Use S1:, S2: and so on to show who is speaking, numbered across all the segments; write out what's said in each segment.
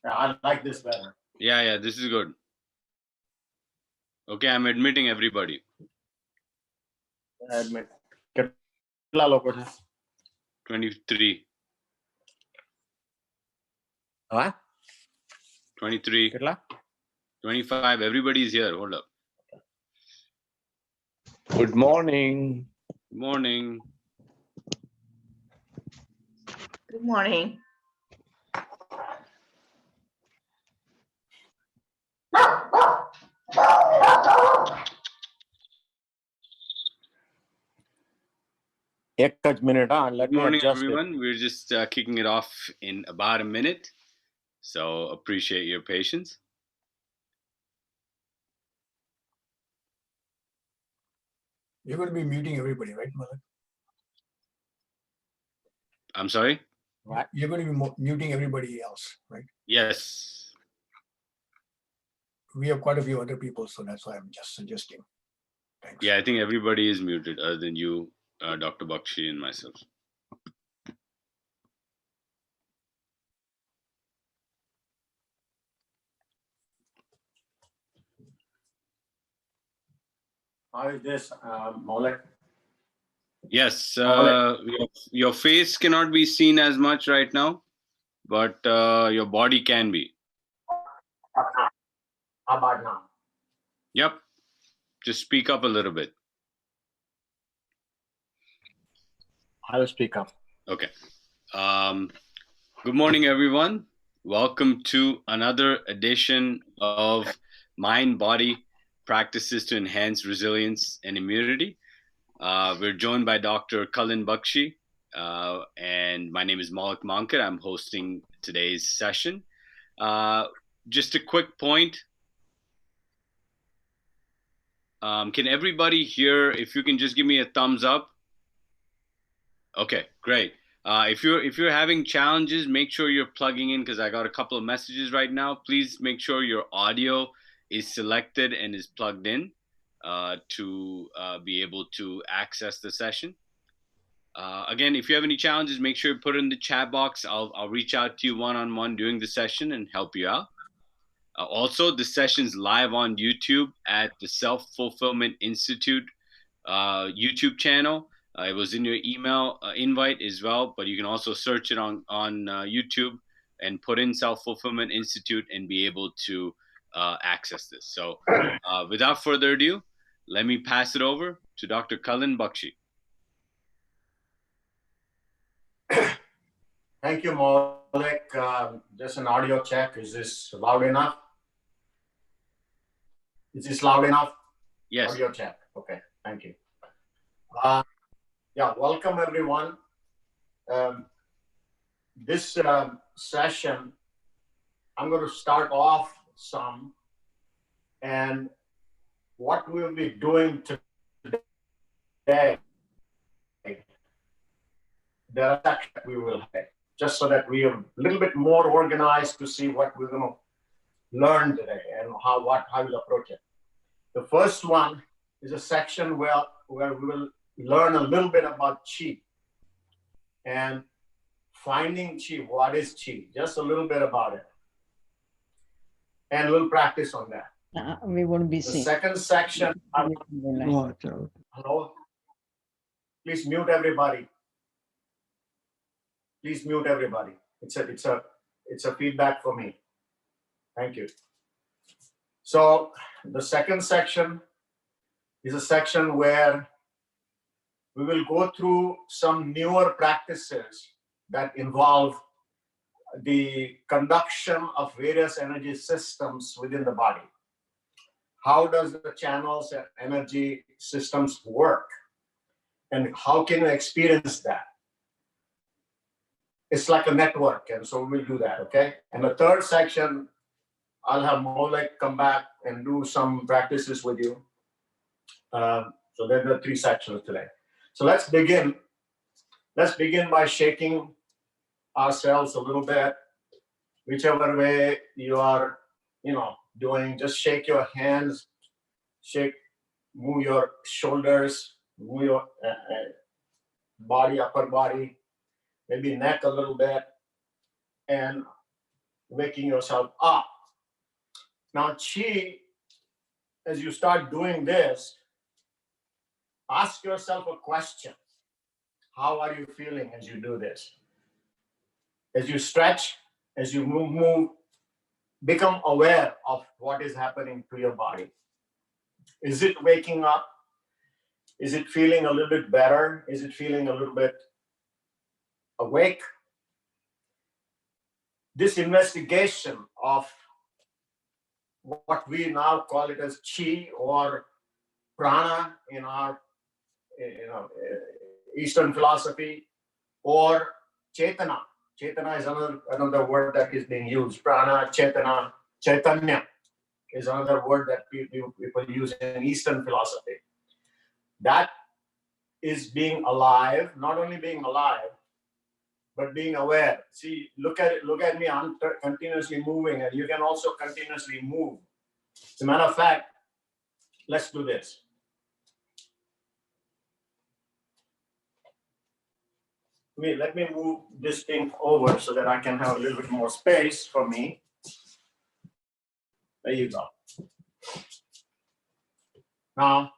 S1: I like this better.
S2: Yeah, this is good. Okay, I'm admitting everybody.
S1: Admit. કેટલા લોકો છે?
S2: 23.
S1: હા?
S2: 23.
S1: કેટલા?
S2: 25. Everybody is here. Hold up.
S3: Good morning.
S2: Good morning.
S4: Good morning.
S1: એક જ minute હા. Let
S2: Good
S1: me
S2: morning,
S1: adjust it.
S2: everyone. We're just kicking it off in about a minute. So appreciate your patience.
S5: You're going to be muting everybody, right, Mother?
S2: I'm sorry?
S1: What?
S5: You're going to be muting everybody else, right?
S2: Yes.
S5: We have quite a few other people, so that's why I'm just suggesting. Thanks.
S2: Yeah, I think everybody is muted other than you, Dr. Bakshi, and myself.
S1: How is this, Maulik?
S2: Yes, your face cannot be seen as much right now, but your body can be.
S1: How about now?
S2: Yep. Just speak up a little bit.
S1: I will speak up.
S2: Okay. Good morning, everyone. Welcome to another edition of Mind Body Practices to Enhance Resilience and Immunity. We're joined by Dr. Kalin Bakshi, and my name is Maulik Mankar. I'm hosting today's session. Just a quick point. Can everybody hear? If you can just give me a thumbs up. Okay, great. If you're having challenges, make sure you're plugging in because I got a couple of messages right now. Please make sure your audio is selected and is plugged in to be able to access the session. Again, if you have any challenges, make sure you put it in the chat box. I'll reach out to you one-on-one during the session and help you out. Also, the session's live on YouTube at the Self-Fulfillment Institute YouTube channel. It was in your email invite as well, but you can also search it on YouTube and put in Self-Fulfillment Institute and be able to access this. So without further ado, let me pass it over to Dr. Kalin Bakshi.
S1: Thank you, Maulik. Just an audio check. Is this loud enough? Is this loud enough?
S2: Yes.
S1: Audio check. Okay, thank you. Yeah, welcome everyone. This session, I'm going to start off some, and what we'll be doing today, there are sections we will have, just so that we are a little bit more organized to see what we're going to learn today and how we'll approach it. The first one is a section where we will learn a little bit about Qi and finding Qi. What is Qi? Just a little bit about it. And we'll practice on that.
S6: We won't be
S1: The
S6: seen.
S1: second section, hello? Please mute everybody. Please mute everybody. It's a feedback for me. Thank you. So the second section is a section where we will go through some newer practices that involve the conduction of various energy systems within the body. How does the channels and energy systems work? And how can you experience that? It's like a network, and so we'll do that, okay? And the third section, I'll have Maulik come back and do some practices with you. So there are 3 sections today. So let's begin. Let's begin by shaking ourselves a little bit. Whichever way you are, doing, just shake your hands, move your shoulders, move your body, upper body, maybe neck a little bit. And waking yourself up. Now, chi, as you start doing this, ask yourself a question. How are you feeling as you do this? As you stretch, as you move, become aware of what is happening to your body. Is it waking up? Is it feeling a little bit better? Is it feeling a little bit awake? This investigation of what we now call it as chi or prana in our Eastern philosophy, or chetana. Chetana is another word that is being used. Prana, chetana, chaitanya is another word that people use in Eastern philosophy. That is being alive, not only being alive, but being aware. See, look at me, I'm continuously moving, and you can also continuously move. As a matter of fact, let's do this. Let me move this thing over so that I can have a little bit more space for me. There you go. Now,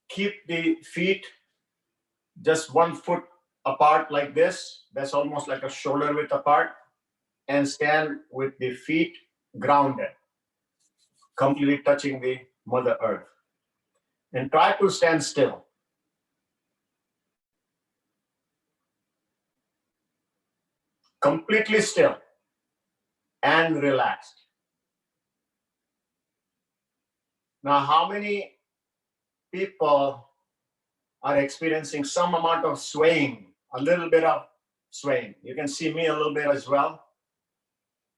S1: keep the feet just 1 foot apart like this. That's almost like a shoulder width apart. And stand with the feet grounded, completely touching the Mother Earth. And try to stand still. Completely still and relaxed. Now, how many people are experiencing some amount of swaying, a little bit of swaying? You can see me a little bit as well.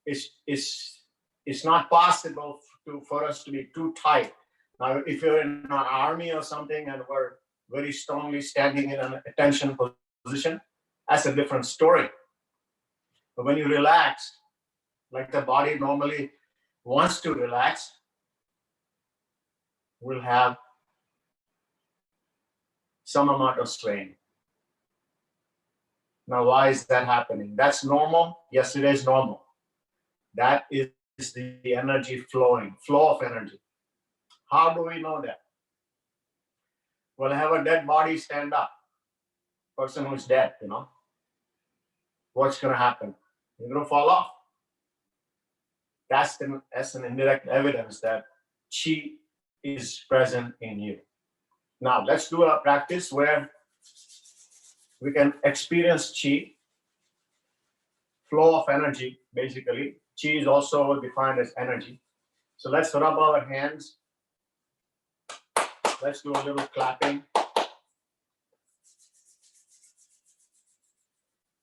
S1: It's not possible for us to be too tight. Now, if you're in an army or something and we're very strongly standing in an attention position, that's a different story. But when you relax, like the body normally wants to relax, we'll have some amount of strain. Now, why is that happening? That's normal. Yes, it is normal. That is the energy flowing, flow of energy. How do we know that? Well, have a dead body stand up. Person who's dead, what's going to happen? You're going to fall off. That's an indirect evidence that chi is present in you. Now, let's do a practice where we can experience chi, flow of energy, basically. Chi is also defined as energy. So let's rub our hands. Let's do a little clapping.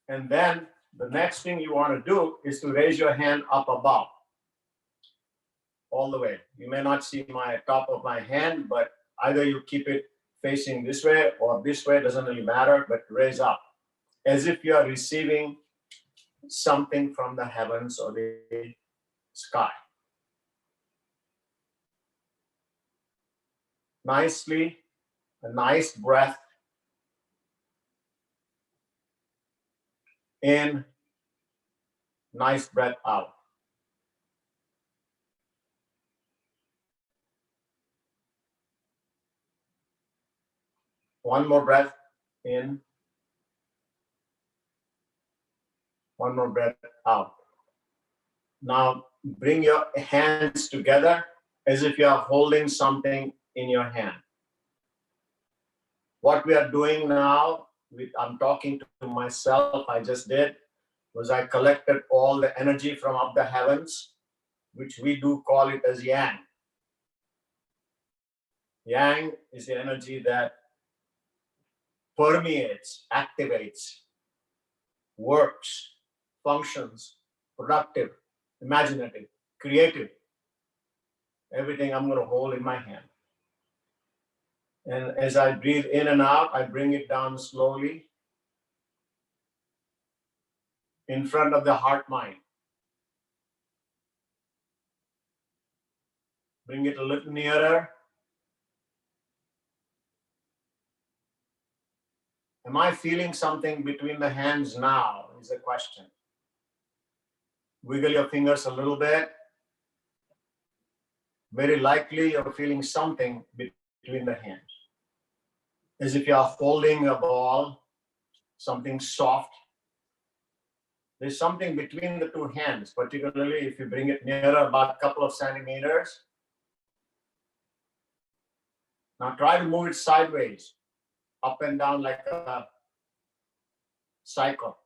S1: And then the next thing you want to do is to raise your hand up above, all the way. You may not see my top of my hand, but either you keep it facing this way or this way, doesn't really matter, but raise up as if you are receiving something from the heavens or the sky. Nicely, a nice breath in, nice breath out. One more breath in, one more breath out. Now bring your hands together as if you are holding something in your hand. What we are doing now, I'm talking to myself, I just did, was I collected all the energy from up the heavens, which we do call it as yang. Yang is the energy that permeates, activates, works, functions, productive, imaginative, creative. Everything I'm going to hold in my hand. And as I breathe in and out, I bring it down slowly in front of the heart mind. Bring it a little nearer. Am I feeling something between the hands now? Is the question. Wiggle your fingers a little bit. Very likely you're feeling something between the hands. As if you're holding a ball, something soft. There's something between the two hands, particularly if you bring it nearer about a couple of centimeters. Now try to move it sideways, up and down like a cycle,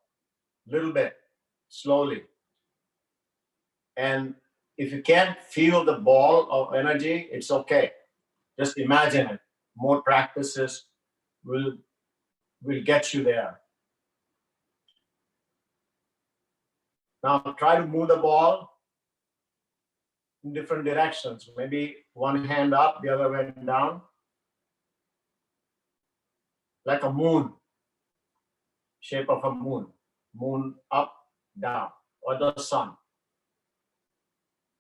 S1: little bit, slowly. And if you can't feel the ball of energy, it's okay. Just imagine it. More practices will get you there. Now try to move the ball in different directions. Maybe one hand up, the other hand down. Like a moon, shape of a moon. Moon up, down, or the sun.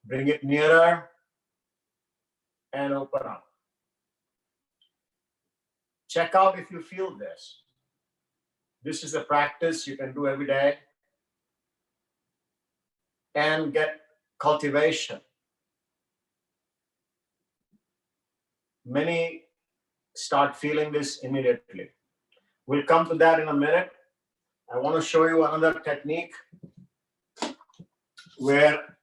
S1: Bring it nearer and open up. Check out if you feel this. This is a practice you can do every day and get cultivation. Many start feeling this immediately. We'll come to that in a minute. I want to show you another technique where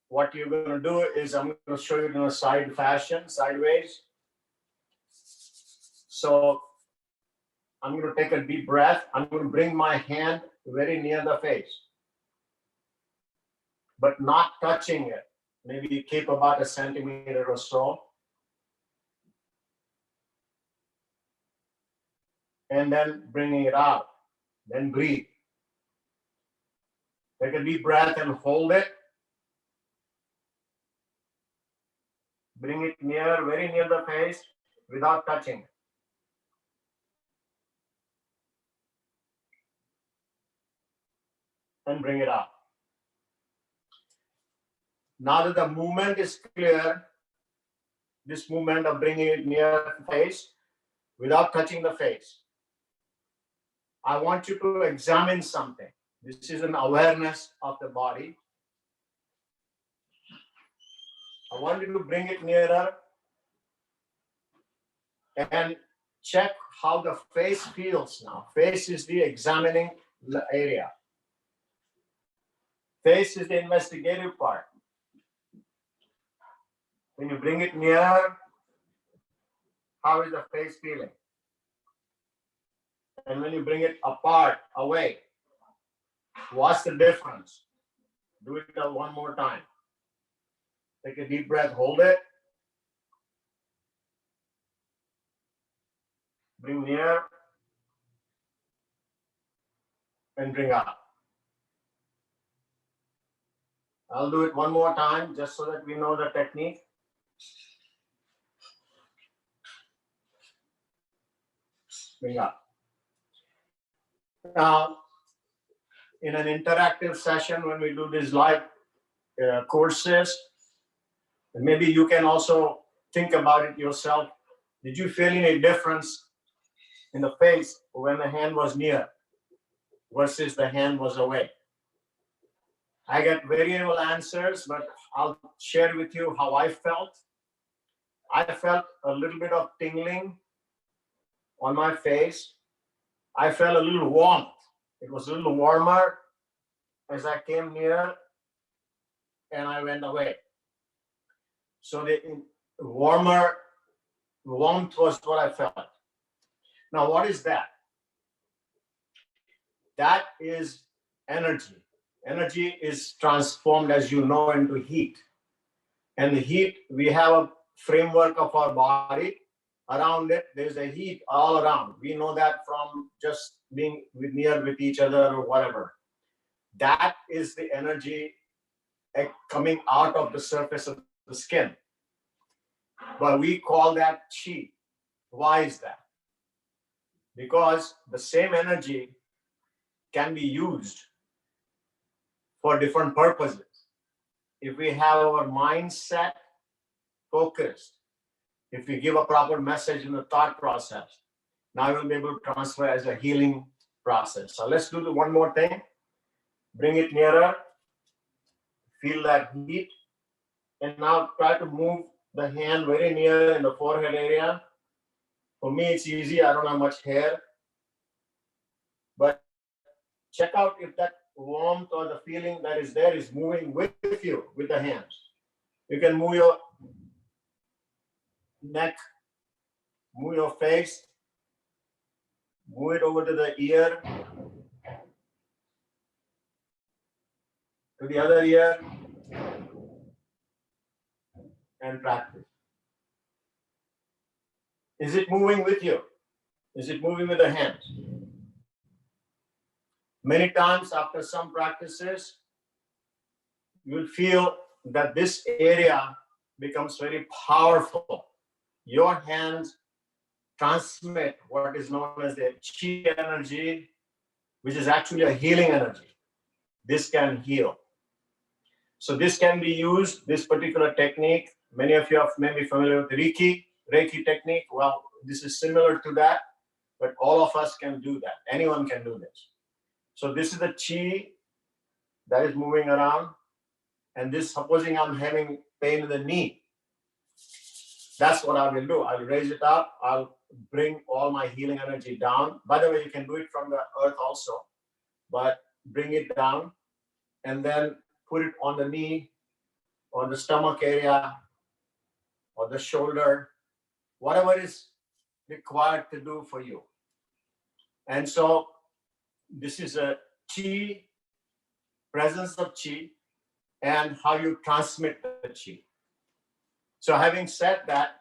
S1: what you're going to do is I'm going to show you in a side fashion, sideways. So I'm going to take a deep breath. I'm going to bring my hand very near the face, but not touching it. Maybe keep about a centimeter or so. And then bringing it out. Then breathe. Take a deep breath and hold it. Bring it near, very near the face without touching. And bring it out. Now that the movement is clear, this movement of bringing it near the face without touching the face, I want you to examine something. This is an awareness of the body. I want you to bring it nearer and check how the face feels now. Face is the examining area. Face is the investigative part. When you bring it near, how is the face feeling? And when you bring it apart, away, what's the difference? Do it one more time. Take a deep breath, hold it. Bring near and bring up. I'll do it one more time just so that we know the technique. Bring up. Now, in an interactive session, when we do these live courses, maybe you can also think about it yourself. Did you feel any difference in the face when the hand was near versus the hand was away? I get variable answers, but I'll share with you how I felt. I felt a little bit of tingling on my face. I felt a little warmth. It was a little warmer as I came near and I went away. So the warmth was what I felt. Now, what is that? That is energy. Energy is transformed, as you know, into heat. And the heat, we have a framework of our body. Around it, there's a heat all around. We know that from just being near with each other or whatever. That is the energy coming out of the surface of the skin. But we call that chi. Why is that? Because the same energy can be used for different purposes. If we have our mindset focused, if we give a proper message in the thought process, now you'll be able to transfer as a healing process. So let's do the one more thing. Bring it nearer. Feel that heat. And now try to move the hand very near in the forehead area. For me, it's easy. I don't have much hair. But check out if that warmth or the feeling that is there is moving with you, with the hands. You can move your neck, move your face, move it over to the ear, to the other ear, and practice. Is it moving with you? Is it moving with the hands? Many times after some practices, you will feel that this area becomes very powerful. Your hands transmit what is known as the chi energy, which is actually a healing energy. This can heal. So this can be used, this particular technique. Many of you are maybe familiar with Reiki technique. Well, this is similar to that, but all of us can do that. Anyone can do this. So this is the chi that is moving around. And this, supposing I'm having pain in the knee, that's what I will do. I'll raise it up. I'll bring all my healing energy down. By the way, you can do it from the earth also, but bring it down and then put it on the knee or the stomach area or the shoulder, whatever is required to do for you. And so this is a chi, presence of chi, and how you transmit the chi. So having said that,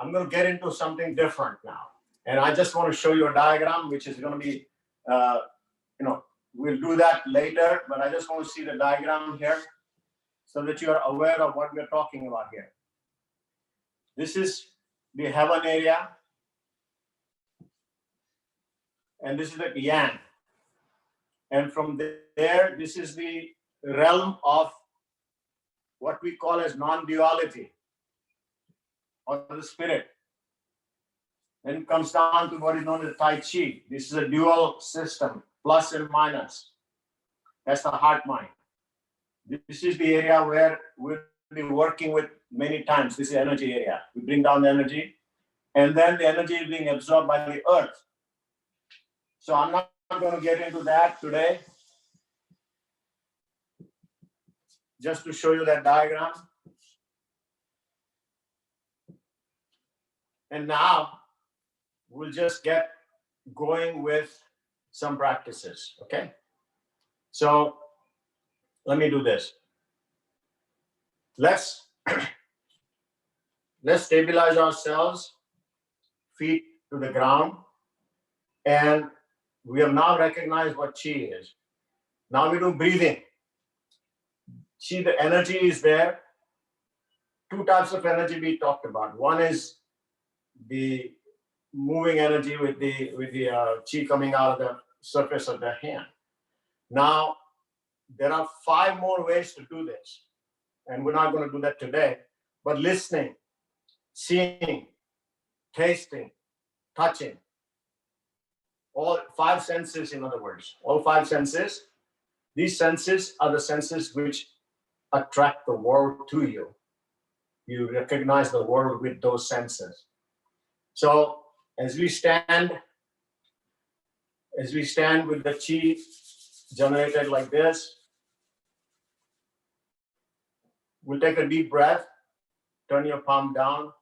S1: I'm going to get into something different now. And I just want to show you a diagram, which is going to be, we'll do that later, but I just want to see the diagram here so that you are aware of what we're talking about here. This is the heaven area. And this is the yang. And from there, this is the realm of what we call as non-duality, or the spirit. Then it comes down to what is known as Tai Chi. This is a dual system, plus and minus. That's the heart mind. This is the area where we'll be working with many times. This is the energy area. We bring down the energy, and then the energy is being absorbed by the earth. So I'm not going to get into that today. Just to show you that diagram. And now we'll just get going with some practices, okay? So let me do this. Let's stabilize ourselves, feet to the ground, and we have now recognized what chi is. Now we do breathing. Chi, the energy is there. Two types of energy we talked about. One is the moving energy with the chi coming out of the surface of the hand. Now, there are 5 more ways to do this, and we're not going to do that today. But listening, seeing, tasting, touching, all 5 senses, in other words, all 5 senses. These senses are the senses which attract the world to you. You recognize the world with those senses. So as we stand with the chi generated like this, we'll take a deep breath, turn your palm down,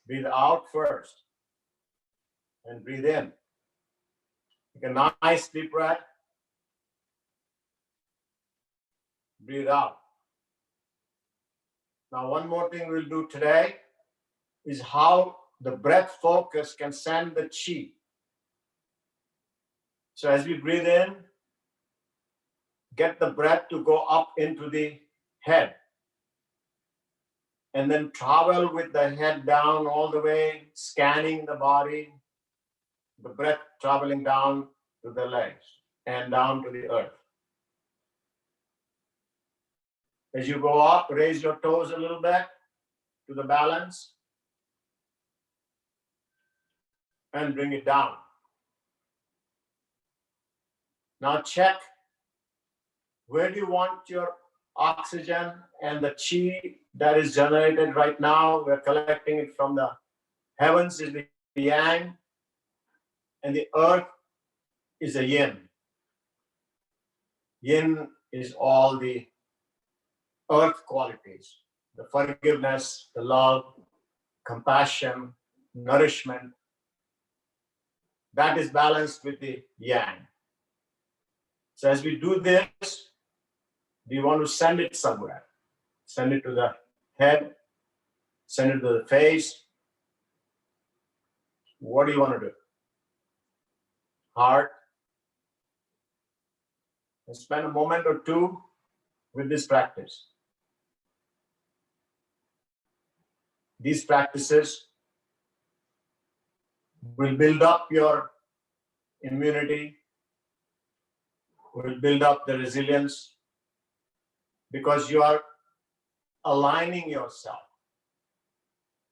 S1: breathe out first, and breathe in. Take a nice deep breath, breathe out. Now, one more thing we'll do today is how the breath focus can send the chi. So as we breathe in, get the breath to go up into the head. And then travel with the head down all the way, scanning the body, the breath traveling down to the legs and down to the earth. As you go up, raise your toes a little bit to the balance. and bring it down. Now check, where do you want your oxygen and the chi that is generated right now? We're collecting it from the heavens, is the yang, and the earth is the yin. Yin is all the earth qualities, the forgiveness, the love, compassion, nourishment. That is balanced with the yang. So as we do this, we want to send it somewhere. Send it to the head, send it to the face. What do you want to do? Heart. And spend a moment or two with this practice. These practices will build up your immunity, will build up the resilience, because you are aligning yourself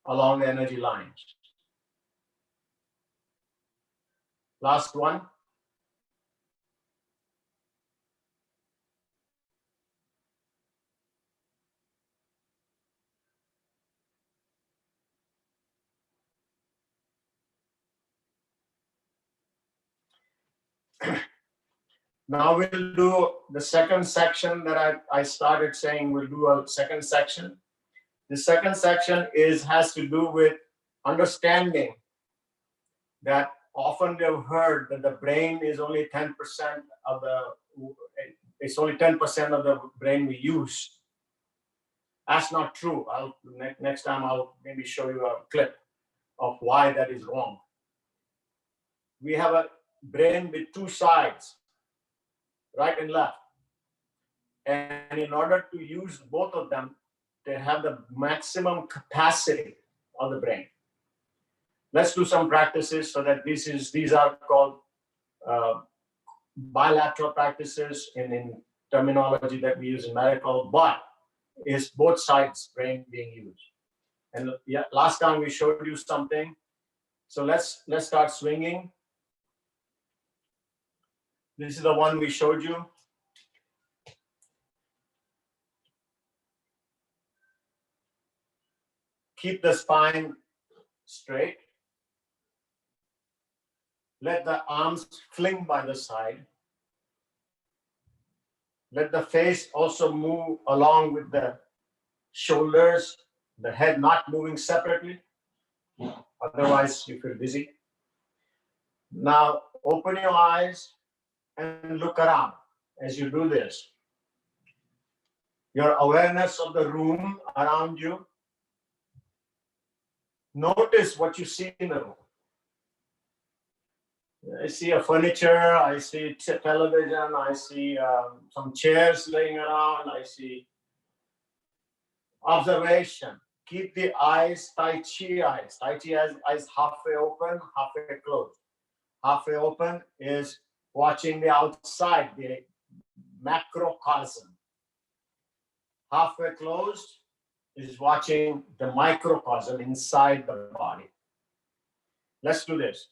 S1: along the energy lines. Last one. Now we'll do the second section that I started saying we'll do a second section. The second section has to do with understanding that often they've heard that the brain is only 10% of it's only 10% of the brain we use. That's not true. Next time I'll maybe show you a clip of why that is wrong. We have a brain with two sides, right and left. And in order to use both of them, they have the maximum capacity of the brain. Let's do some practices so that these are called bilateral practices in terminology that we use in medical, but is both sides brain being used. And yeah, last time we showed you something. So let's start swinging. This is the one we showed you. Keep the spine straight. Let the arms fling by the side. Let the face also move along with the shoulders, the head not moving separately. Otherwise, you feel dizzy. Now, open your eyes and look around as you do this. Your awareness of the room around you. Notice what you see in the room. I see a furniture, I see television, I see some chairs laying around, I see observation. Keep the eyes, Tai Chi eyes. Tai Chi eyes halfway open, halfway closed. Halfway open is watching the outside, the macrocosm. Halfway closed is watching the microcosm inside the body. Let's do this.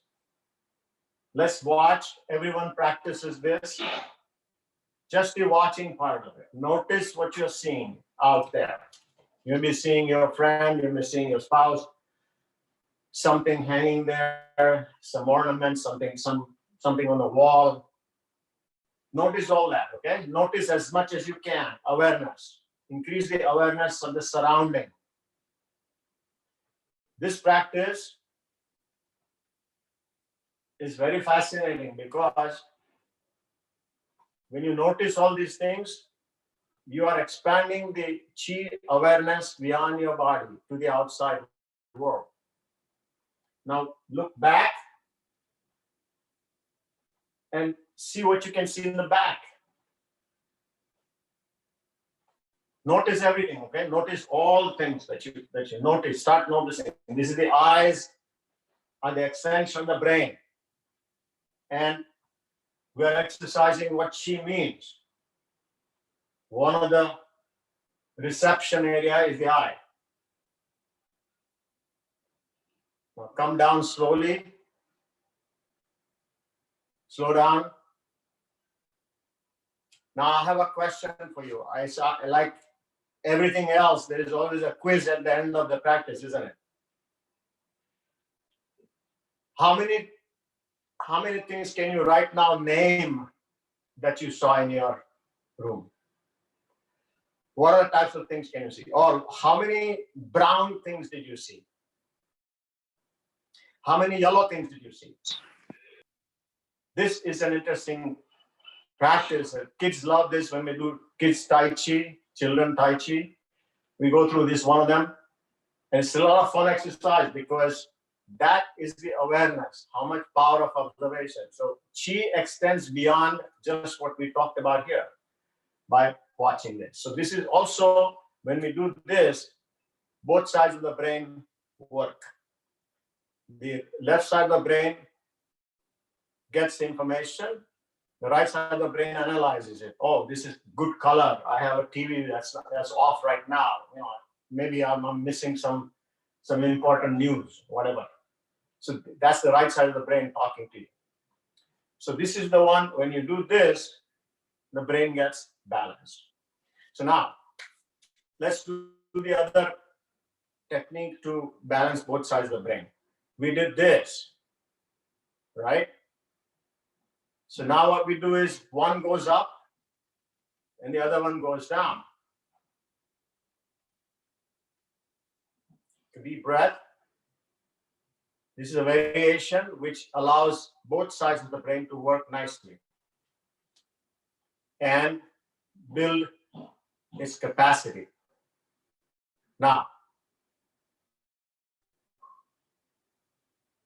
S1: Let's watch. Everyone practices this. Just the watching part of it. Notice what you're seeing out there. You'll be seeing your friend, you'll be seeing your spouse, something hanging there, some ornament, something on the wall. Notice all that, okay? Notice as much as you can. Awareness. Increase the awareness of the surrounding. This practice is very fascinating because when you notice all these things, you are expanding the chi awareness beyond your body to the outside world. Now look back and see what you can see in the back. Notice everything, okay? Notice all things that you notice. Start noticing. This is the eyes are the extension of the brain. And we are exercising what chi means. One of the reception area is the eye. Now come down slowly Slow down. Now I have a question for you. I saw, like everything else, there is always a quiz at the end of the practice, isn't it? How many things can you right now name that you saw in your room? What other types of things can you see? Or how many brown things did you see? How many yellow things did you see? This is an interesting practice. Kids love this when we do kids Tai Chi, children Tai Chi. We go through this, one of them. And it's a lot of fun exercise because that is the awareness, how much power of observation. So Chi extends beyond just what we talked about here by watching this. So this is also, when we do this, both sides of the brain work. The left side of the brain gets the information. The right side of the brain analyzes it. Oh, this is good color. I have a TV that's off right now. You know, maybe I'm missing some important news, whatever. So that's the right side of the brain talking to you. So this is the one, when you do this, the brain gets balanced. So now, let's do the other technique to balance both sides of the brain. We did this, right? So now what we do is one goes up and the other one goes down. Deep breath. This is a variation which allows both sides of the brain to work nicely and build its capacity. Now,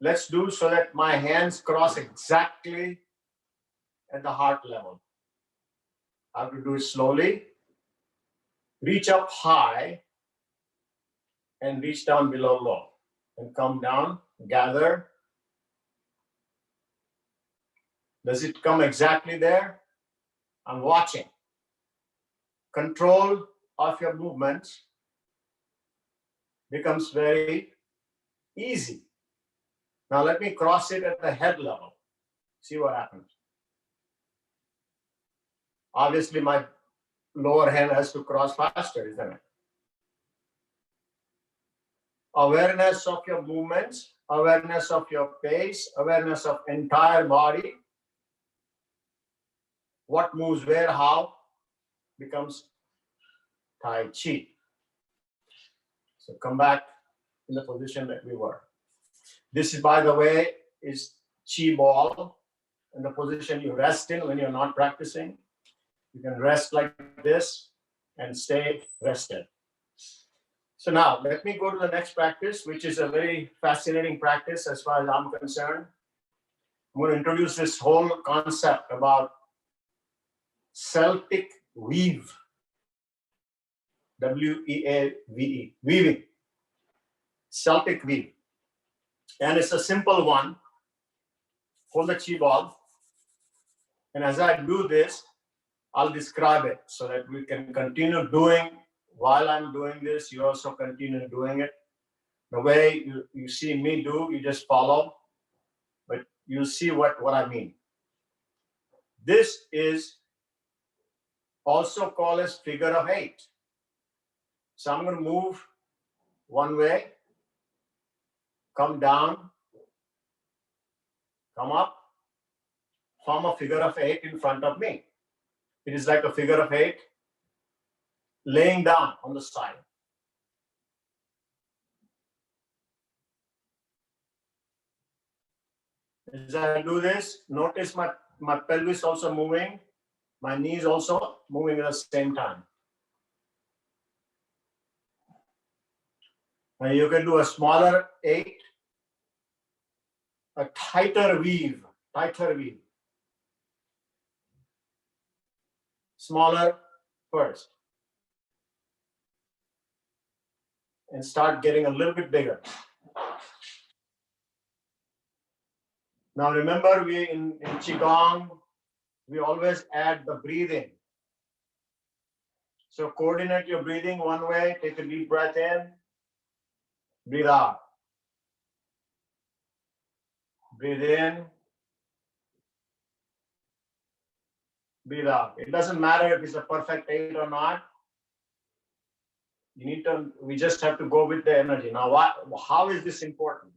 S1: let's do so that my hands cross exactly at the heart level. I have to do it slowly. Reach up high and reach down below low. And come down, gather. Does it come exactly there? I'm watching. Control of your movements becomes very easy. Now let me cross it at the head level. See what happens. Obviously, my lower hand has to cross faster, isn't it? Awareness of your movements, awareness of your pace, awareness of entire body. What moves where, how, becomes Tai Chi. So come back in the position that we were. This is, by the way, is Chi ball, and the position you rest in when you're not practicing. You can rest like this and stay rested. So now let me go to the next practice, which is a very fascinating practice as far as I'm concerned. I'm going to introduce this whole concept about Celtic weave. W-E-A-V-E, weaving. Celtic weave. And it's a simple one. Hold the Chi ball. And as I do this, I'll describe it so that we can continue doing. While I'm doing this, you also continue doing it. The way you see me do, you just follow, but you'll see what I mean. This is also called as figure of 8. So I'm going to move one way, come down, come up, form a figure of 8 in front of me. It is like a figure of 8 laying down on the side. As I do this, notice my pelvis also moving, my knees also moving at the same time. Now you can do a smaller 8, a tighter weave. Smaller first. And start getting a little bit bigger. Now remember, we in Qigong, we always add the breathing. So coordinate your breathing one way, take a deep breath in, breathe out. Breathe in, breathe out. It doesn't matter if it's a perfect 8 or not. We just have to go with the energy. Now, how is this important?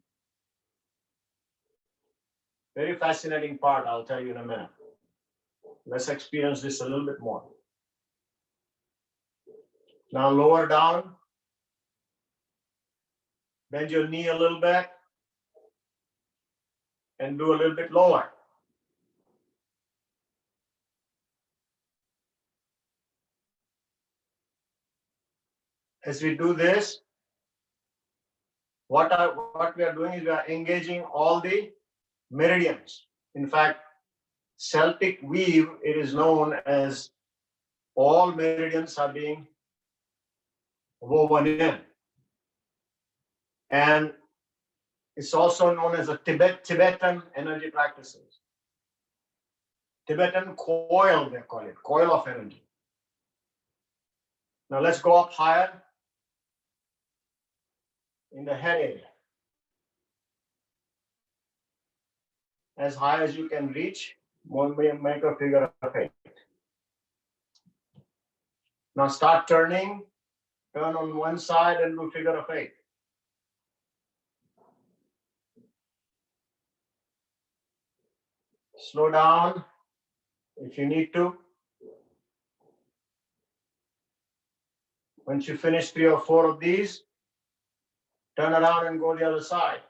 S1: Very fascinating part, I'll tell you in a minute. Let's experience this a little bit more. Now lower down. Bend your knee a little bit. And do a little bit lower. As we do this, what we are doing is we are engaging all the meridians. In fact, Celtic weave, it is known as all meridians are being woven in. And it's also known as a Tibetan energy practices. Tibetan coil, they call it, coil of energy. Now let's go up higher in the head area. As high as you can reach, make a figure of 8. Now start turning, turn on one side and do figure of 8. Slow down if you need to. Once you finish 3 or 4 of these, turn around and go the other side.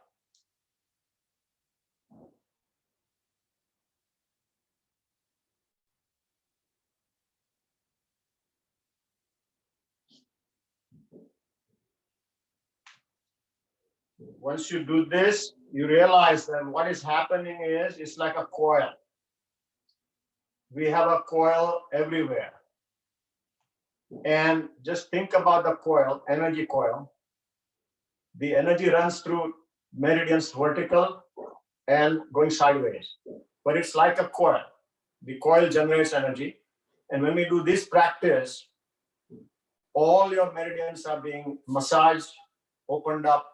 S1: Once you do this, you realize that what is happening is it's like a coil. We have a coil everywhere. And just think about the coil, energy coil. The energy runs through meridians vertical and going sideways. But it's like a coil. The coil generates energy. And when we do this practice, all your meridians are being massaged, opened up,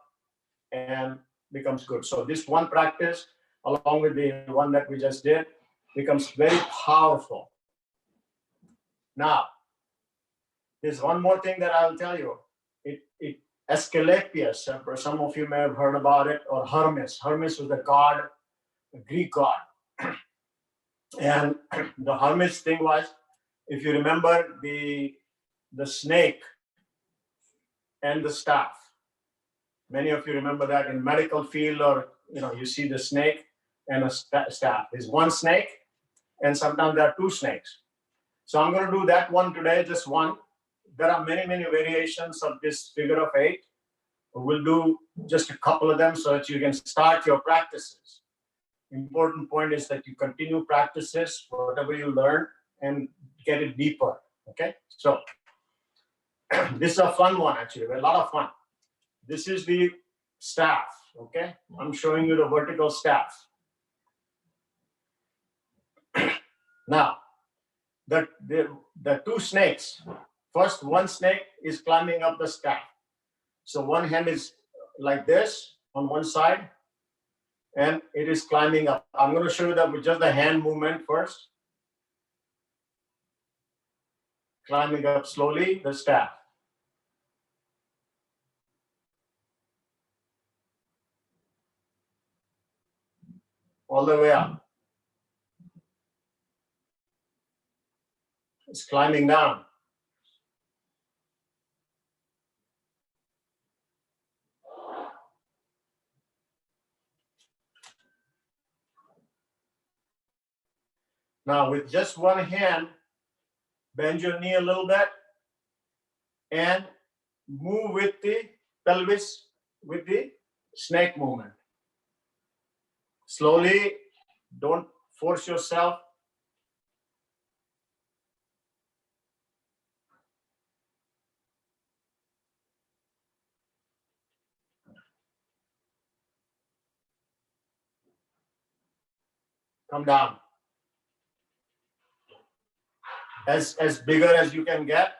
S1: and becomes good. So this one practice, along with the one that we just did, becomes very powerful. Now, there's one more thing that I'll tell you. Asclepius, some of you may have heard about it, or Hermes. Hermes was the god, a Greek god. And the Hermes thing was, if you remember the snake and the staff. Many of you remember that in medical field, or you see the snake and a staff. There's one snake, and sometimes there are 2 snakes. So I'm going to do that one today, just one. There are many, many variations of this figure of 8. We'll do just a couple of them so that you can start your practices. Important point is that you continue practices, whatever you learn, and get it deeper. Okay, so this is a fun one, actually, a lot of fun. This is the staff. Okay, I'm showing you the vertical staff. Now, the 2 snakes. First, one snake is climbing up the staff. So one hand is like this on one side, and it is climbing up. I'm going to show you that with just the hand movement first. Climbing up slowly, the staff. All the way up. It's climbing down. Now, with just one hand, bend your knee a little bit and move with the pelvis with the snake movement. Slowly, don't force yourself. Come down. As bigger as you can get.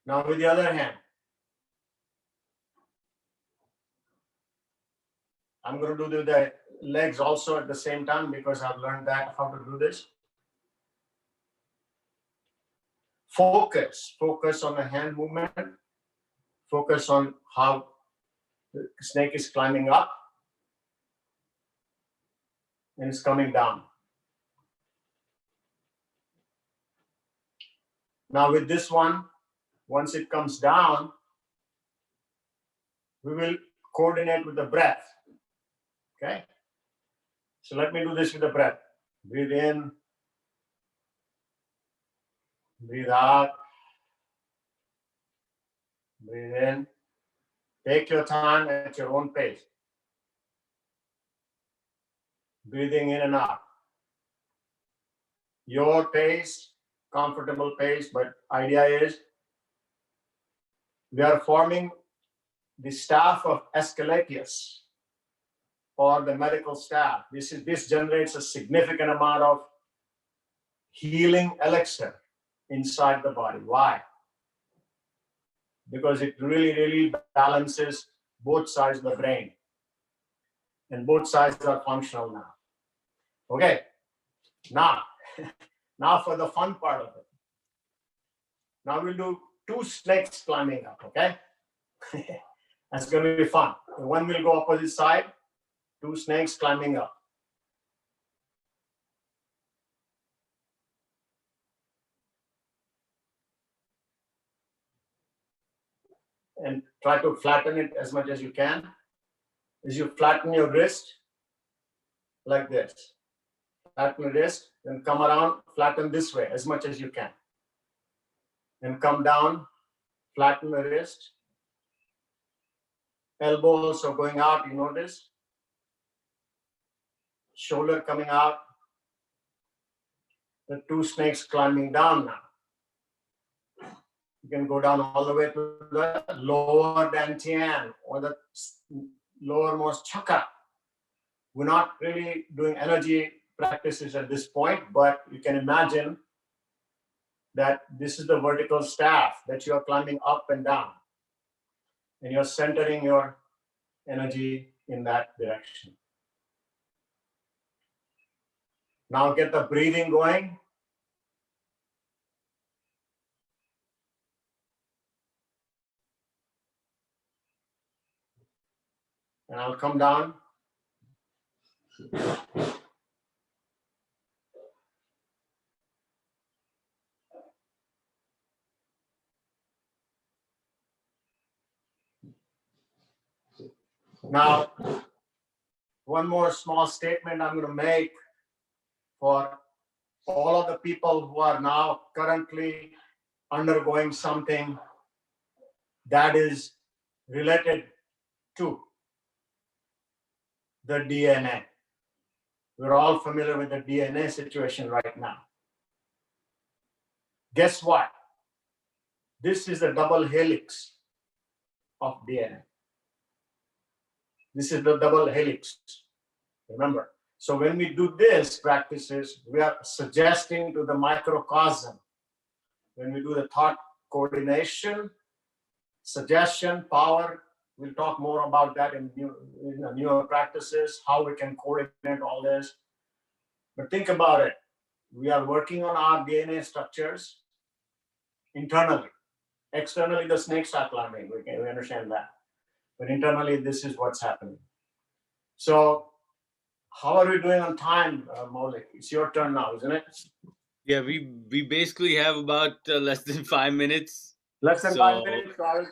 S1: Now with the other hand. I'm going to do the legs also at the same time because I've learned that how to do this. Focus on the hand movement. Focus on how the snake is climbing up and it's coming down. Now with this one, once it comes down, we will coordinate with the breath. Okay? So let me do this with the breath. Breathe in, breathe out, breathe in. Take your time at your own pace. Breathing in and out. Your pace, comfortable pace, but idea is we are forming the staff of Asclepius or the medical staff. This generates a significant amount of healing elixir inside the body. Why? Because it really balances both sides of the brain. And both sides are functional now. Okay, now for the fun part of it. Now we'll do 2 snakes climbing up, okay? That's going to be fun. One will go opposite side, 2 snakes climbing up. And try to flatten it as much as you can. As you flatten your wrist, like this. Flatten the wrist, then come around, flatten this way as much as you can. Then come down, flatten the wrist. Elbow also going out, you notice. Shoulder coming out. The 2 snakes climbing down now. You can go down all the way to the lower dantian or the lowermost chakra. We're not really doing energy practices at this point, but you can imagine that this is the vertical staff that you are climbing up and down. And you're centering your energy in that direction. Now get the breathing going. And I'll come down. Now, one more small statement I'm going to make for all of the people who are now currently undergoing something that is related to the DNA. We're all familiar with the DNA situation right now. Guess what? This is the double helix of DNA. This is the double helix. Remember. So when we do this practices, we are suggesting to the microcosm. When we do the thought coordination, suggestion, power, we'll talk more about that in newer practices, how we can coordinate all this. But think about it. We are working on our DNA structures internally. Externally, the snakes are climbing. We understand that. But internally, this is what's happening. So how are we doing on time, Maulik? It's your turn now, isn't it?
S2: Yeah, we basically have about less than 5 minutes.
S1: Less than 5 minutes. So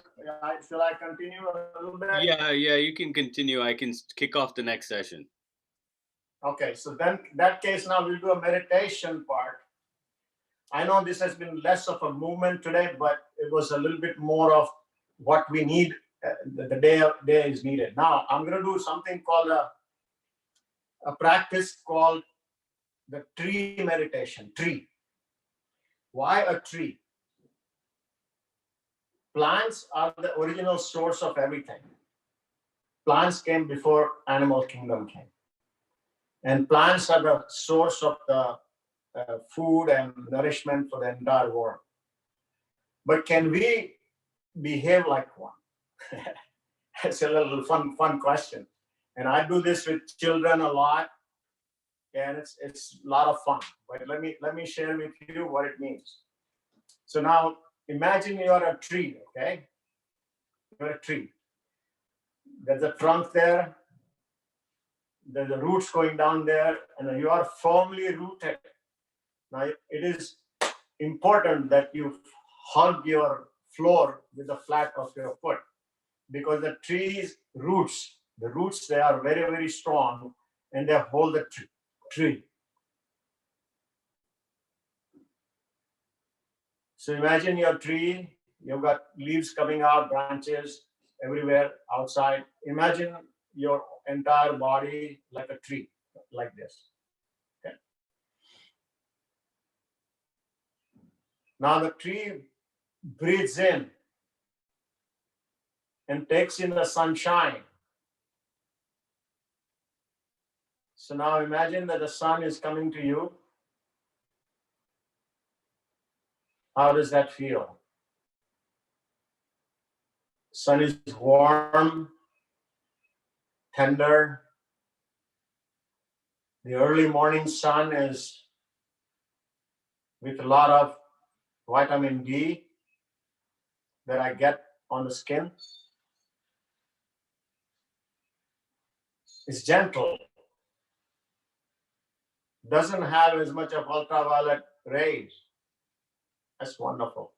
S1: shall I continue a little bit?
S2: Yeah, you can continue. I can kick off the next session.
S1: Okay, so then in that case, now we'll do a meditation part. I know this has been less of a movement today, but it was a little bit more of what we need. The day is needed. Now I'm going to do something called a practice called the tree meditation. Tree. Why a tree? Plants are the original source of everything. Plants came before animal kingdom came. And plants are the source of the food and nourishment for the entire world. But can we behave like one? It's a little fun question. And I do this with children a lot, and it's a lot of fun. But let me share with you what it means. So now imagine you're a tree, okay? You're a tree. There's a trunk there, there's the roots going down there, and you are firmly rooted. Now it is important that you hug your floor with the flat of your foot, because the tree's roots, they are very, very strong, and they hold the tree. So imagine your tree, you've got leaves coming out, branches everywhere outside. Imagine your entire body like a tree, like this. Okay. Now the tree breathes in and takes in the sunshine. So now imagine that the sun is coming to you. How does that feel? Sun is warm, tender. The early morning sun is with a lot of vitamin D that I get on the skin. It's gentle. Doesn't have as much of ultraviolet rays. That's wonderful.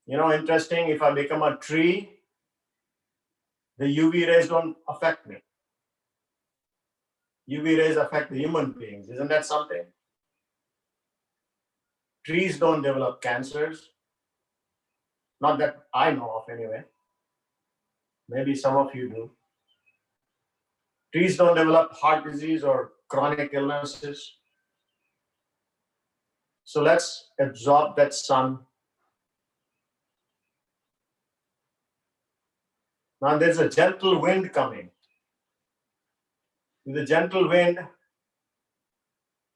S1: You know, interesting, if I become a tree, the UV rays don't affect me. UV rays affect the human beings. Isn't that something? Trees don't develop cancers. Not that I know of anyway. Maybe some of you do. Trees don't develop heart disease or chronic illnesses. So let's absorb that sun. Now there's a gentle wind coming. With the gentle wind,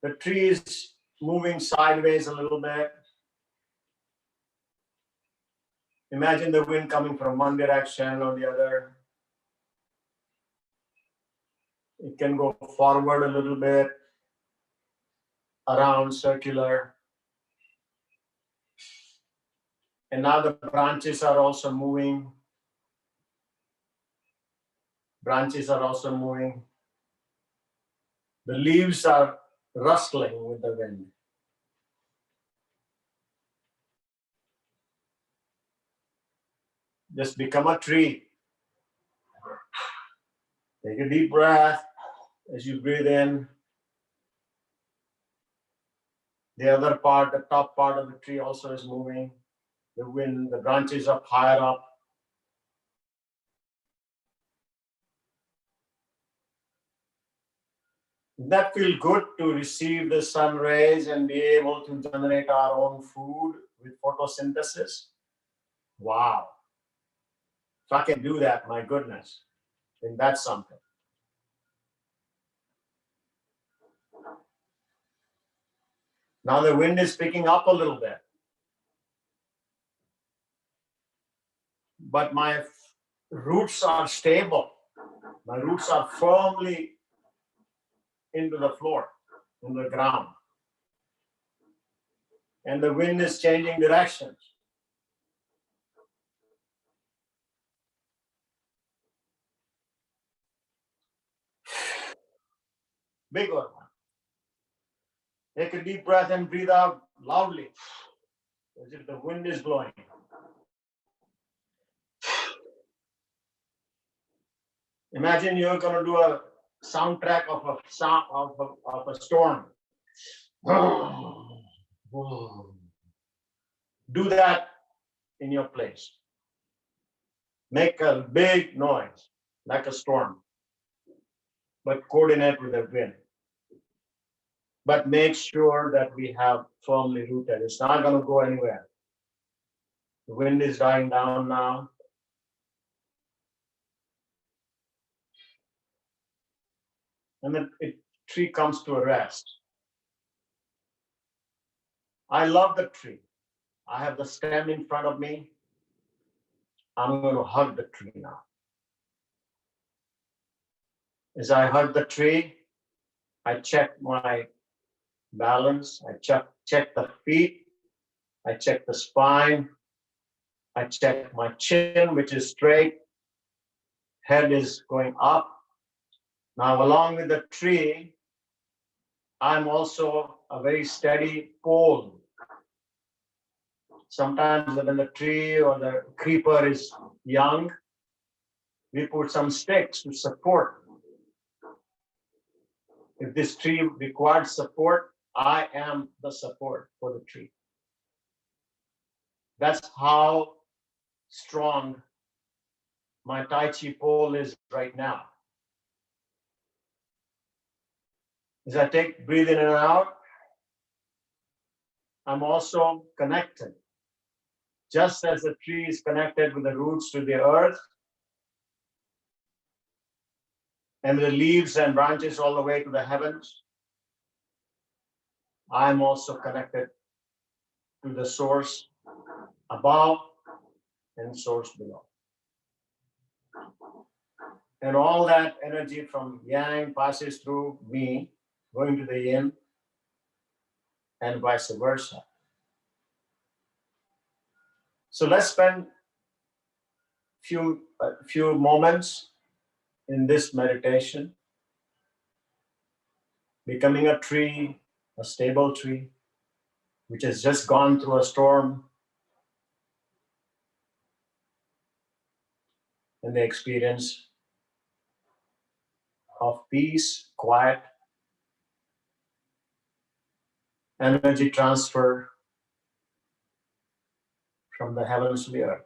S1: the tree is moving sideways a little bit. Imagine the wind coming from one direction or the other. It can go forward a little bit, around, circular. And now the branches are also moving. Branches are also moving. The leaves are rustling with the wind. Just become a tree. Take a deep breath as you breathe in. The other part, the top part of the tree also is moving. The wind, the branches up higher up. That feel good to receive the sun rays and be able to generate our own food with photosynthesis. Wow. If I can do that, my goodness, then that's something. Now the wind is picking up a little bit. But my roots are stable. My roots are firmly into the floor, in the ground. And the wind is changing directions. Big one. Take a deep breath and breathe out loudly, as if the wind is blowing. Imagine you're going to do a soundtrack of a storm. Do that in your place. Make a big noise like a storm, but coordinate with the wind. But make sure that we have firmly rooted. It's not going to go anywhere. The wind is dying down now. And the tree comes to a rest. I love the tree. I have the stem in front of me. I'm going to hug the tree now. As I hug the tree, I check my balance, I check the feet, I check the spine, I check my chin, which is straight, head is going up. Now, along with the tree, I'm also a very steady pole. Sometimes when the tree or the creeper is young, we put some sticks to support. If this tree requires support, I am the support for the tree. That's how strong my Tai Chi pole is right now. As I breathe in and out, I'm also connected. Just as the tree is connected with the roots to the earth, and the leaves and branches all the way to the heavens, I'm also connected to the source above and source below. And all that energy from yang passes through me, going to the yin, and vice versa. So let's spend a few moments in this meditation, becoming a tree, a stable tree, which has just gone through a storm, and the experience of peace, quiet, energy transfer from the heavens to the earth.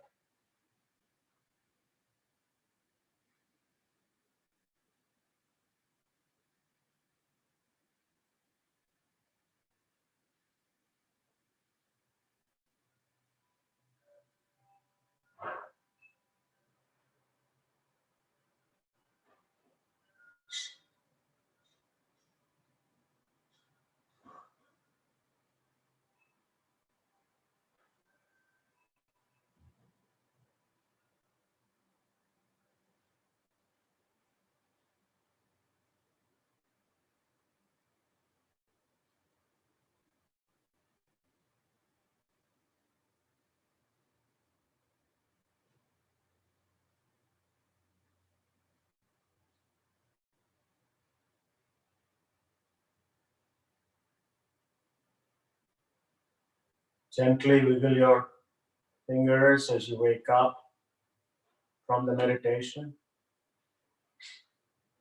S1: Gently wiggle your fingers as you wake up from the meditation.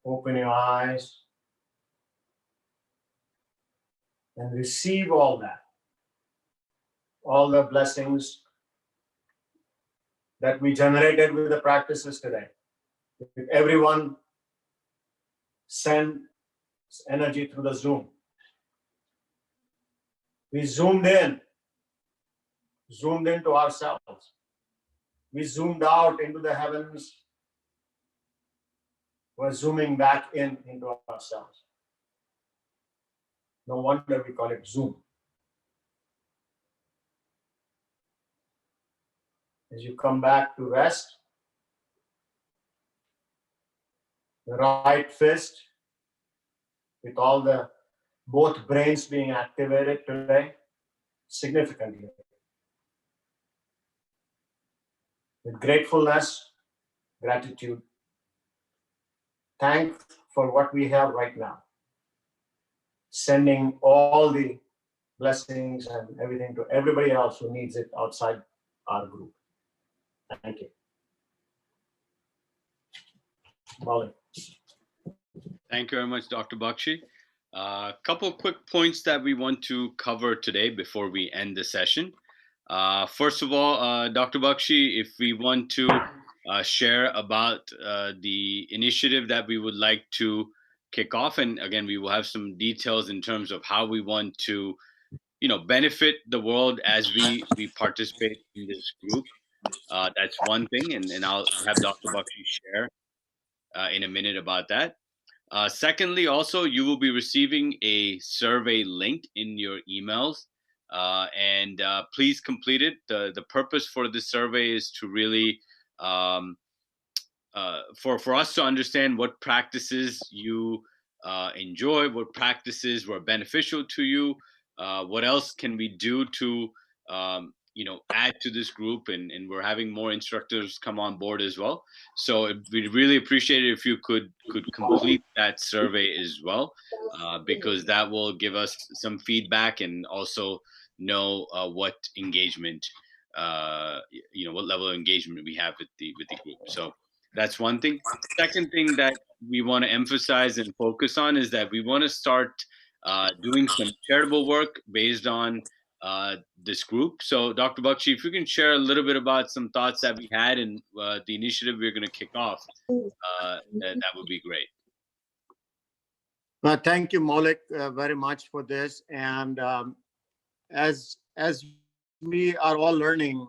S1: Open your eyes and receive all that, all the blessings that we generated with the practices today. If everyone sends energy through the Zoom, we zoomed into ourselves. We zoomed out into the heavens. We're zooming back into ourselves. No wonder we call it Zoom. As you come back to rest, the right fist, with all the both brains being activated today significantly. With gratefulness, gratitude, thank for what we have right now. Sending all the blessings and everything to everybody else who needs it outside our group. Thank you. Molly.
S2: Thank you very much, Dr. Bakshi. A couple quick points that we want to cover today before we end the session. First of all, Dr. Bakshi, if we want to share about the initiative that we would like to kick off, and again, we will have some details in terms of how we want to, benefit the world as we participate in this group. That's one thing, and I'll have Dr. Bakshi share in a minute about that. Secondly, also, you will be receiving a survey link in your emails, and please complete it. The purpose for this survey is to really for us to understand what practices you enjoy, what practices were beneficial to you, what else can we do to add to this group, and we're having more instructors come on board as well. So we'd really appreciate it if you could complete that survey as well, because that will give us some feedback and also know what engagement what level of engagement we have with the group. So that's one thing. Second thing that we want to emphasize and focus on is that we want to start doing some charitable work based on this group. So, Dr. Bakshi, if you can share a little bit about some thoughts that we had and the initiative we're going to kick off, that would be great.
S1: Well, thank you, Maulik, very much for this. And as we are all learning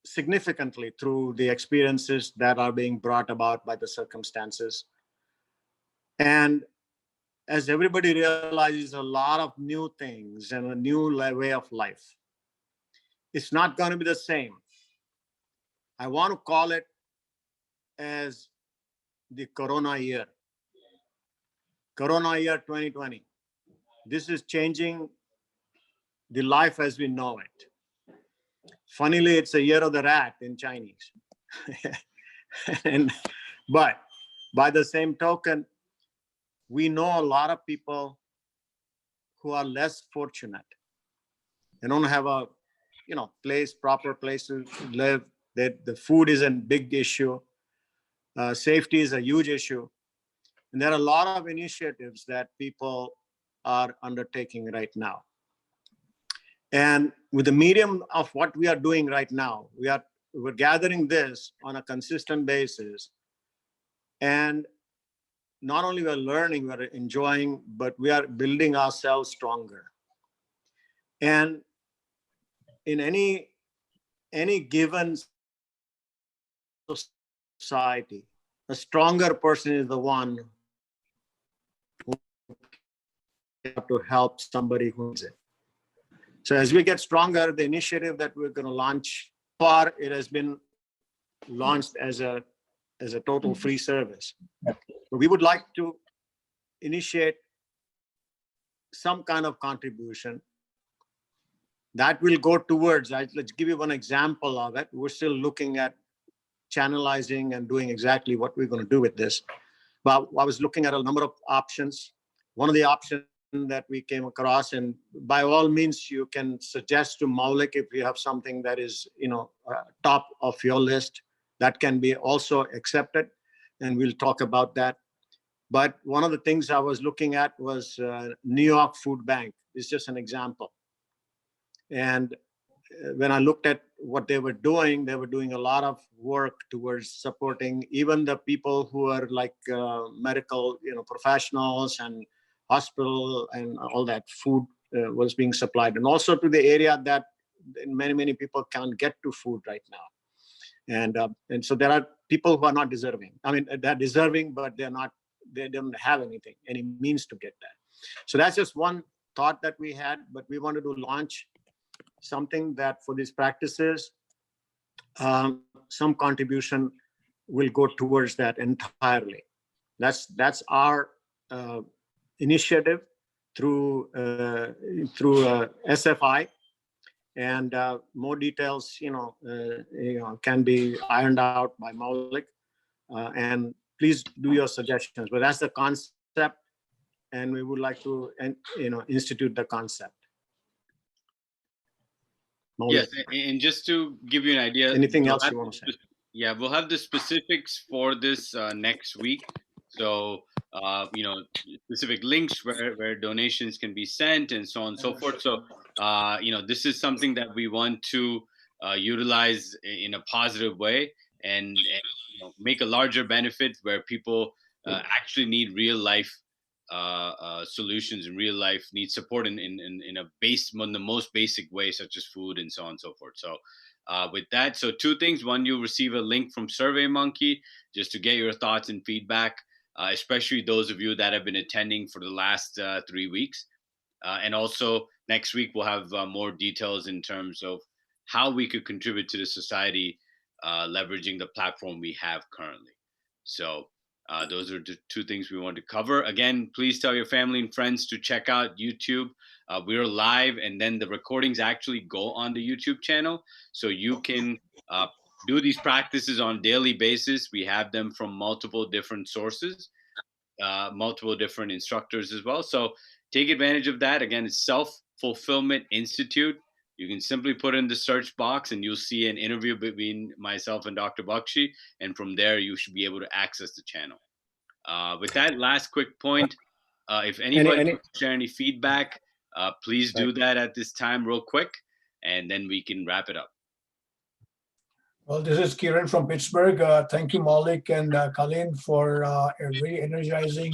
S1: significantly through the experiences that are being brought about by the circumstances, and as everybody realizes a lot of new things and a new way of life, it's not going to be the same. I want to call it as the Corona year. Corona year 2020. This is changing the life as we know it. Funnily, it's a year of the rat in Chinese. But by the same token, we know a lot of people who are less fortunate. They don't have a proper place to live. The food is a big issue. Safety is a huge issue. And there are a lot of initiatives that people are undertaking right now. And with the medium of what we are doing right now, we're gathering this on a consistent basis. And not only we're learning, we're enjoying, but we are building ourselves stronger. And in any given society, a stronger person is the one who have to help somebody who needs it. So as we get stronger, the initiative that we're going to launch, far it has been launched as a total free service. But we would like to initiate some kind of contribution that will go towards, let's give you one example of it. We're still looking at channelizing and doing exactly what we're going to do with this. But I was looking at a number of options. One of the options that we came across, and by all means, you can suggest to Maulik if you have something that is, top of your list, that can be also accepted, and we'll talk about that. But one of the things I was looking at was New York Food Bank. It's just an example. And when I looked at what they were doing a lot of work towards supporting even the people who are like medical, professionals and hospital and all that. Food was being supplied, and also to the area that many people can't get to food right now. And so there are people who are not deserving. I mean, they're deserving, but they don't have any means to get that. So that's just one thought that we had, but we wanted to launch something that for these practices, some contribution will go towards that entirely. That's our initiative through SFI, and more details, can be ironed out by Maulik. And please do your suggestions. But that's the concept, and we would like to, institute the concept. Maulik.
S2: Yes, and just to give you an idea,
S1: Anything else you want to say?
S2: Yeah, we'll have the specifics for this next week. So, specific links where donations can be sent and so on and so forth. So, this is something that we want to utilize in a positive way and make a larger benefit where people actually need real life solutions in real life, need support in the most basic way, such as food and so on and so forth. So with that, so two things. One, you'll receive a link from SurveyMonkey just to get your thoughts and feedback, especially those of you that have been attending for the last 3 weeks. And also next week, we'll have more details in terms of how we could contribute to the society leveraging the platform we have currently. So those are the two things we want to cover. Again, please tell your family and friends to check out YouTube. We're live, and then the recordings actually go on the YouTube channel, so you can do these practices on a daily basis. We have them from multiple different sources, multiple different instructors as well. So take advantage of that. Again, it's Self Fulfillment Institute. You can simply put in the search box and you'll see an interview between myself and Dr. Bakshi. And from there, you should be able to access the channel. With that last quick point, if anybody wants to share any feedback, please do that at this time real quick, and then we can wrap it up.
S5: Well, this is Kiran from Pittsburgh. Thank you, Malik and Colin, for a very energizing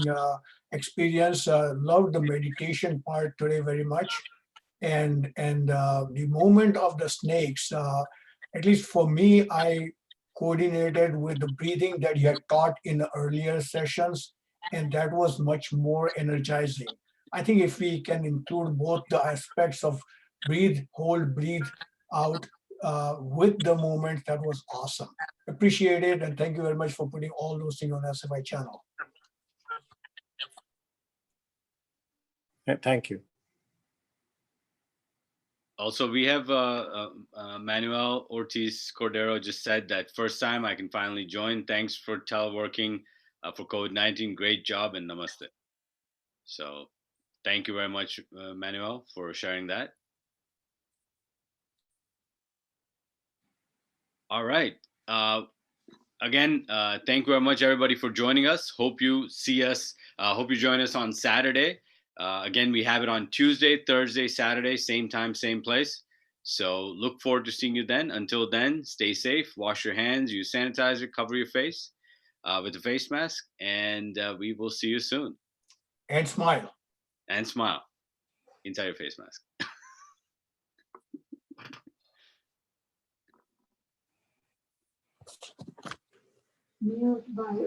S5: experience. Loved the meditation part today very much. And the movement of the snakes, at least for me, I coordinated with the breathing that you had taught in the earlier sessions, and that was much more energizing. I think if we can include both the aspects of breathe, hold, breathe out with the movement, that was awesome. Appreciate it, and thank you very much for putting all those things on SFI channel.
S3: Thank you.
S2: Also, we have Manuel Ortiz Cordero just said that first time I can finally join. Thanks for teleworking for COVID-19. Great job and namaste. So thank you very much, Manuel, for sharing that. All right. Again, thank you very much, everybody, for joining us. Hope you see us. Hope you join us on Saturday. Again, we have it on Tuesday, Thursday, Saturday, same time, same place. So look forward to seeing you then. Until then, stay safe, wash your hands, use sanitizer, cover your face with a face mask, and we will see you soon.
S5: And smile.
S2: And smile inside your face mask.
S6: Mute by